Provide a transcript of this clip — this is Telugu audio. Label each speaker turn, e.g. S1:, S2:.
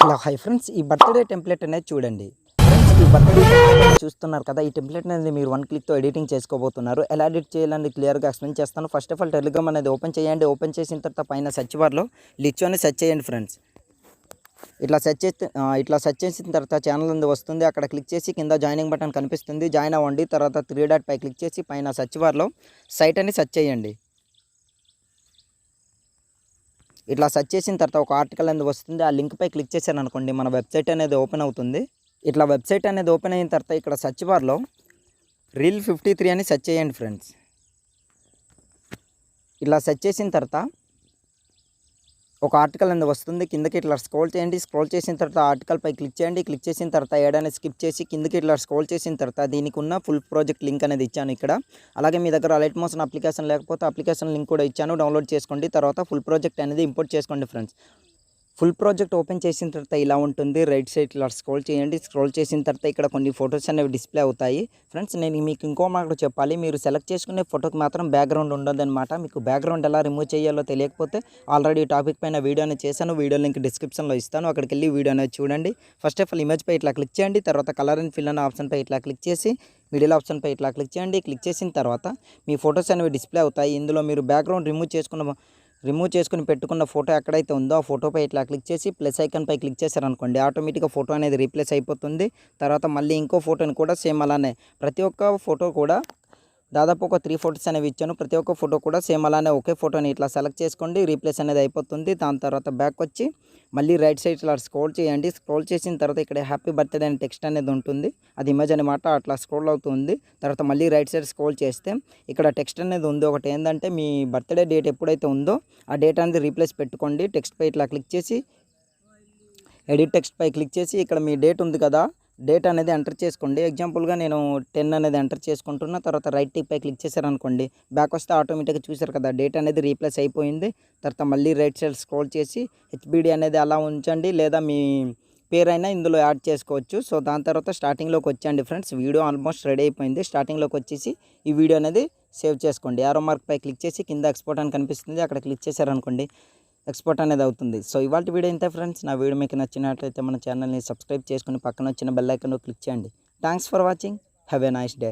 S1: హలో హై ఫ్రెండ్స్, ఈ బర్త్డే టెంప్లెట్ అనేది చూడండి. ఫ్రెండ్స్, ఈ బర్త్డే టెంప్లెట్ చూస్తున్నారు కదా. ఈ టెంప్లెట్ అనేది మీరు 1 క్లిక్తో ఎడిటింగ్ చేసుకోబోతున్నారు. ఎలా ఎడిట్ చేయాలని క్లియర్గా ఎక్స్ప్లెయిన్ చేస్తాను. ఫస్ట్ ఆఫ్ ఆల్ టెలిగ్రామ్ అనేది ఓపెన్ చేయండి. ఓపెన్ చేసిన తర్వాత పైన సెర్చ్ బార్లో లిచో అని సెర్చ్ చేయండి ఫ్రెండ్స్. ఇట్లా సెర్చ్ చేసిన తర్వాత ఛానల్ ఉంది వస్తుంది. అక్కడ క్లిక్ చేసి కింద జాయినింగ్ బటన్ కనిపిస్తుంది, జాయిన్ అవ్వండి. తర్వాత 3 డాట్ పై క్లిక్ చేసి పైన సెర్చ్ బార్లో సైట్ అని సెర్చ్ చేయండి. ఇట్లా సెర్చ్ చేసిన తర్వాత ఒక ఆర్టికల్ అనేది వస్తుంది. ఆ లింక్పై క్లిక్ చేశారు అనుకోండి, మన వెబ్సైట్ అనేది ఓపెన్ అవుతుంది. ఇట్లా వెబ్సైట్ అనేది ఓపెన్ అయిన తర్వాత ఇక్కడ సెర్చ్ బార్లో రీల్ 53 అని సెర్చ్ చేయండి ఫ్రెండ్స్. ఇట్లా సెర్చ్ చేసిన తర్వాత ఒక ఆర్టికల్ అనేది వస్తుంది. కిందకి ఇట్లా స్క్రోల్ చేయండి. స్క్రోల్ చేసిన తర్వాత ఆర్టికల్ పై క్లిక్ చేయండి. క్లిక్ చేసిన తర్వాత ఏడాన్ని స్కిప్ చేసి కిందకి ఇట్లా స్క్రోల్ చేసిన తర్వాత దీనికి ఉన్న ఫుల్ ప్రాజెక్ట్ లింక్ అనేది ఇచ్చాను ఇక్కడ. అలాగే మీ దగ్గర లైట్ మోషన్ అప్లికేషన్ లేకపోతే అప్లికేషన్ లింక్ కూడా ఇచ్చాను, డౌన్లోడ్ చేసుకోండి. తర్వాత ఫుల్ ప్రాజెక్ట్ అనేది ఇంపోర్ట్ చేసుకోండి ఫ్రెండ్స్. ఫుల్ ప్రాజెక్ట్ ఓపెన్ చేసిన తర్వాత ఇలా ఉంటుంది. రైట్ సైడ్ ఇలా స్క్రోల్ చేయండి. స్క్రోల్ చేసిన తర్వాత ఇక్కడ కొన్ని ఫొటోస్ అనేవి డిస్ప్లే అవుతాయి ఫ్రెండ్స్. నేను మీకు ఇంకో మాట చెప్పాలి, మీరు సెలెక్ట్ చేసుకునే ఫోటోకి మాత్రం బ్యాక్గ్రౌండ్ ఉండదన్నమాట. మీకు బ్యాక్గ్రౌండ్ ఎలా రిమూవ్ చేయాలో తెలియకపోతే ఆల్రెడీ టాపిక్ పైన వీడియో అనేది చేశాను. వీడియో లింక్ డిస్క్రిప్షన్లో ఇస్తాను, అక్కడికి వెళ్ళి వీడియో అనేది చూడండి. ఫస్ట్ ఆఫ్ ఆల్ ఇమేజ్ పై ఇట్లా క్లిక్ చేయండి. తర్వాత కలర్ అండ్ ఫిల్ అనే ఆప్షన్ పై ఇట్లా క్లిక్ చేసి మిడిల్ ఆప్షన్ పై ఇట్లా క్లిక్ చేయండి. క్లిక్ చేసిన తర్వాత మీ ఫొటోస్ అనేవి డిస్ప్లే అవుతాయి. ఇందులో మీరు బ్యాక్గ్రౌండ్ రిమూవ్ చేసుకుని పెట్టుకున్న ఫోటో ఎక్కడైతే ఉందో ఆ ఫోటోపై ఇట్లా క్లిక్ చేసి ప్లస్ ఐకాన్ పై క్లిక్ చేశారనుకోండి, ఆటోమేటిక్గా ఫోటో అనేది రీప్లేస్ అయిపోతుంది. తర్వాత మళ్ళీ ఇంకో ఫోటోని కూడా సేమ్ అలానే ప్రతి ఒక్క ఫోటో కూడా దాదాపు ఒక 3 ఫోటోస్ అనేవి ఇచ్చాను. ప్రతి ఒక్క ఫోటో కూడా సేమ్ అలానే ఒకే ఫోటోని ఇట్లా సెలెక్ట్ చేసుకోండి, రీప్లేస్ అనేది అయిపోతుంది. దాని తర్వాత బ్యాక్ వచ్చి మళ్ళీ రైట్ సైడ్ ఇట్లా స్క్రోల్ చేయండి. స్క్రోల్ చేసిన తర్వాత ఇక్కడ హ్యాపీ బర్త్డే అనే టెక్స్ట్ అనేది ఉంటుంది, అది ఇమేజ్ అనమాట. అట్లా స్క్రోల్ అవుతుంది. తర్వాత మళ్ళీ రైట్ సైడ్ స్క్రోల్ చేస్తే ఇక్కడ టెక్స్ట్ అనేది ఉంది ఒకటి. ఏంటంటే మీ బర్త్డే డేట్ ఎప్పుడైతే ఉందో ఆ డేట్ అనేది రీప్లేస్ పెట్టుకోండి. టెక్స్ట్ పై ఇట్లా క్లిక్ చేసి ఎడిట్ టెక్స్ట్ పై క్లిక్ చేసి ఇక్కడ మీ డేట్ ఉంది కదా, డేట్ అనేది ఎంటర్ చేసుకోండి. ఎగ్జాంపుల్గా నేను 10 అనేది ఎంటర్ చేసుకుంటున్నా. తర్వాత రైట్ టిక్ పై క్లిక్ చేశారనుకోండి, బ్యాక్ వస్తే ఆటోమేటిక్గా చూసారు కదా డేట్ అనేది రీప్లేస్ అయిపోయింది. తర్వాత మళ్ళీ రైట్ సైడ్ స్క్రోల్ చేసి హెచ్బిడి అనేది అలా ఉంచండి, లేదా మీ పేరైనా ఇందులో యాడ్ చేసుకోవచ్చు. సో దాని తర్వాత స్టార్టింగ్లోకి వచ్చండి ఫ్రెండ్స్. వీడియో ఆల్మోస్ట్ రెడీ అయిపోయింది. స్టార్టింగ్లోకి వచ్చేసి ఈ వీడియో అనేది సేవ్ చేసుకోండి. యారో మార్క్ పై క్లిక్ చేసి కింద ఎక్స్పోర్ట్ అని కనిపిస్తుంది, అక్కడ క్లిక్ చేశారనుకోండి ఎక్స్పోర్ట్ అనేది అవుతుంది. సో ఇవాళ వీడియో ఇంతే ఫ్రెండ్స్. నా వీడియో మీకు నచ్చినట్లయితే మన ఛానల్ని సబ్స్క్రైబ్ చేసుకుని పక్కన వచ్చిన బెల్ ఐకాన్ క్లిక్ చేయండి. Thanks for watching. Have a nice day.